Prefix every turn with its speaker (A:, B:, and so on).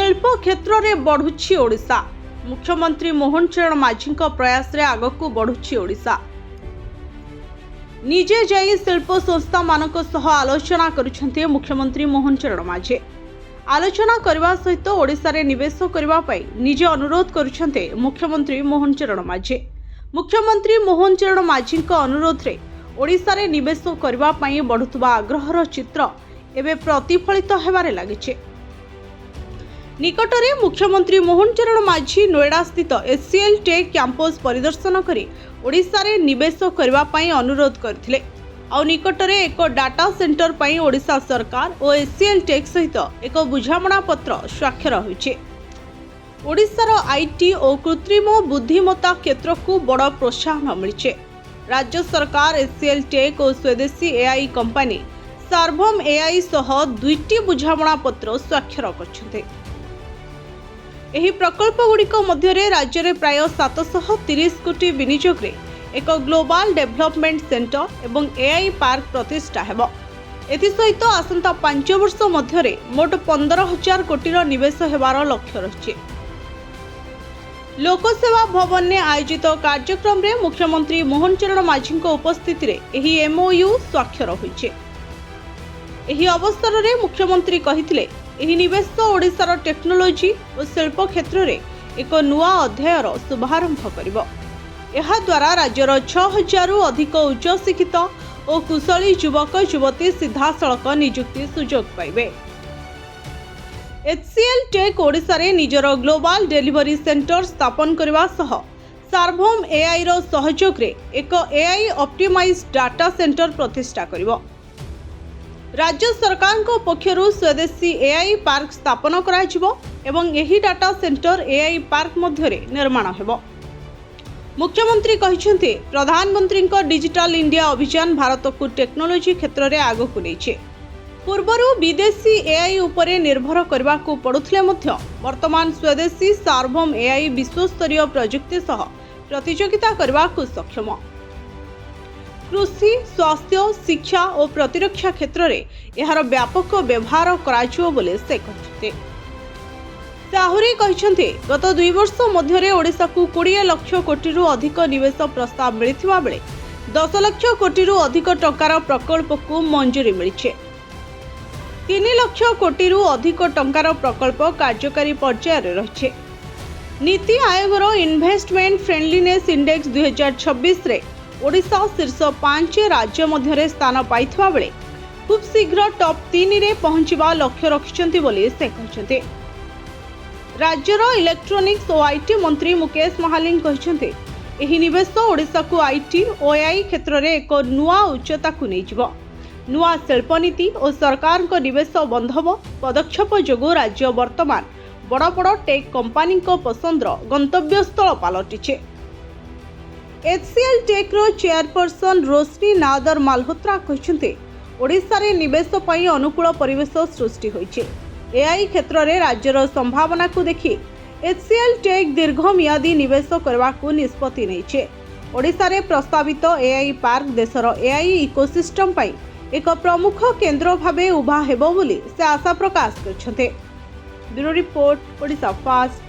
A: शिल्प क्षेत्र में बढ़ुछि ओडिशा। मुख्यमंत्री मोहन चरण माझी प्रयास रे आगकू बढ़ुछि ओडिशा। निजे जाई शिल्प संस्था मानक सह आलोचना करुछन्ते मुख्यमंत्री मोहन चरण माझी। आलोचना करबा सहित ओडिशा रे निवेश करबा पई निजे अनुरोध करुछन्ते मुख्यमंत्री मोहन चरण माझी। मुख्यमंत्री मोहन चरण माझी अनुरोध रे ओडिशा रे निवेश करबा पई बढ़ुतबा आग्रहर चित्र एबे प्रतिफलित हेबारे लागिছে। निकटरे मुख्यमंत्री मोहन चरण माझी नोएडा स्थित एचसीएल टेक कैंपस परिदर्शन करी ओडिशा रे निवेश करबा पई अनुरोध करथिले। आ निकटरे एक डाटा सेंटर पई ओडिशा सरकार और एचसीएल टेक सहित एक बुझामणा पत्र स्वाक्षर होइছে। ओडिशार आईटी और कृत्रिम बुद्धिमत्ता क्षेत्र को बड़ प्रोत्साहन मिलिছে। राज्य सरकार एचसीएल टेक और स्वदेशी एआई कंपनी सार्वभौम एआई सह दुईटी बुझामणा पत्र स्वाक्षर करछन्ते। एही प्रकल्प गुड़िक मध्य राज्य में प्राय 730 कोटी विनियोग रे एक ग्लोबल डेवलपमेंट सेंटर एवं एआई पार्क प्रतिष्ठा हेबो। एथिसहित आसंता 5 वर्ष मध्य मोट 15,000 कोटीर निवेश हेबार लक्ष्य रहिছে। लोकसेवा भवन ने आयोजित कार्यक्रम रे मुख्यमंत्री मोहन चरण माझी उपस्थिति रे एही एमओयू स्वाक्षर होइছে। एही अवसर रे मुख्यमंत्री कहिथिले एही निवेश ओडिशार टेक्नोलोजी और शिल्प क्षेत्र रे एक नुआ अध्यायर शुभारंभ करिबो। एहा द्वारा राज्यर 6,000 रु अधिक उच्च शिक्षित और कुशली युवक युवती सीधासलख नियुक्ति सुजोग पाइबे। एचसीएल टेक ओडिशा रे निजर ग्लोबल डिलीवरी सेंटर स्थापन करबा सह सार्वभौम एआई रो सहयोग रे एक एआई ऑप्टिमाइज्ड डाटा सेंटर प्रतिष्ठा करिबो। राज्य सरकार को पक्षरु स्वदेशी एआई पार्क स्थापन कराजिबो एवं एही डाटा सेंटर एआई पार्क मध्यरे निर्माण हेबो। मुख्यमंत्री कहिसेंते प्रधानमंत्री को डिजिटल इंडिया अभियान भारत को टेक्नोलोजी क्षेत्र में आगकू नेइছে। पूर्वरु विदेशी एआई उपरे निर्भर करबा को पड़ुथिले मध्य वर्तमान स्वदेशी सार्वभौम एआई विश्वस्तरीय प्रजुक्ति सह प्रतियोगिता करबा को सक्षम। कृषि स्वास्थ्य शिक्षा और प्रतिरक्षा क्षेत्र में यार व्यापक व्यवहार कराजिबो बोले से कहते। साहुरी कहते गत 2 वर्ष मध्य ओडिशा को 20 लाख कोटी रु अधिक निवेश प्रस्ताव मिलिथिबा बेले 10 लाख कोटी रु अधिक टंकार प्रकल्प को मंजूरी मिलिছে। 3 लाख कोटी रु अधिक टंकार प्रकल्प कार्यकारी पर्यायर रहिছে। नीति आयोगर इन्वेस्टमेंट फ्रेंडलीनेस इंडेक्स 2026 रे ओडिशा शीर्ष 5 राज्य मध्य स्थान पाइथिबा बेले खूब शीघ्र टॉप 3 रे पहुंचवा लक्ष्य रखिछन्ति बोली से कहछन्ते। राज्यर इलेक्ट्रोनिक्स और आईटी मंत्री मुकेश महालिंग कहछन्ते एही निवेश ओडिशा को आईटी और एआई क्षेत्र में एक नुआ उच्चता को नेइजिबो। नुआ शिल्प नीति और सरकार को निवेश बंधव पदक्षेप जोगु राज्य वर्तमान बड़ बड़ टेक कंपनी को पसंदर गंतव्यस्थल पलटिছে। एचसीएल टेक रो चेयरपर्सन रोशनी नादर मालहोत्रा कहते ओडिशा रे निवेश पई अनुकूल परिवेश सृष्टि होइছে। एआई क्षेत्र में राज्यर संभावना को देखि एचसीएल टेक दीर्घमियादी निवेश करबा को निष्पत्ति नेइছে। ओडिशा रे प्रस्तावित एआई पार्क देशर एआई इकोसिस्टम पई एक प्रमुख केंद्र भावे उभा हेबो बोली से आशा प्रकाश करछन्ते। Bureau report Odisha fast.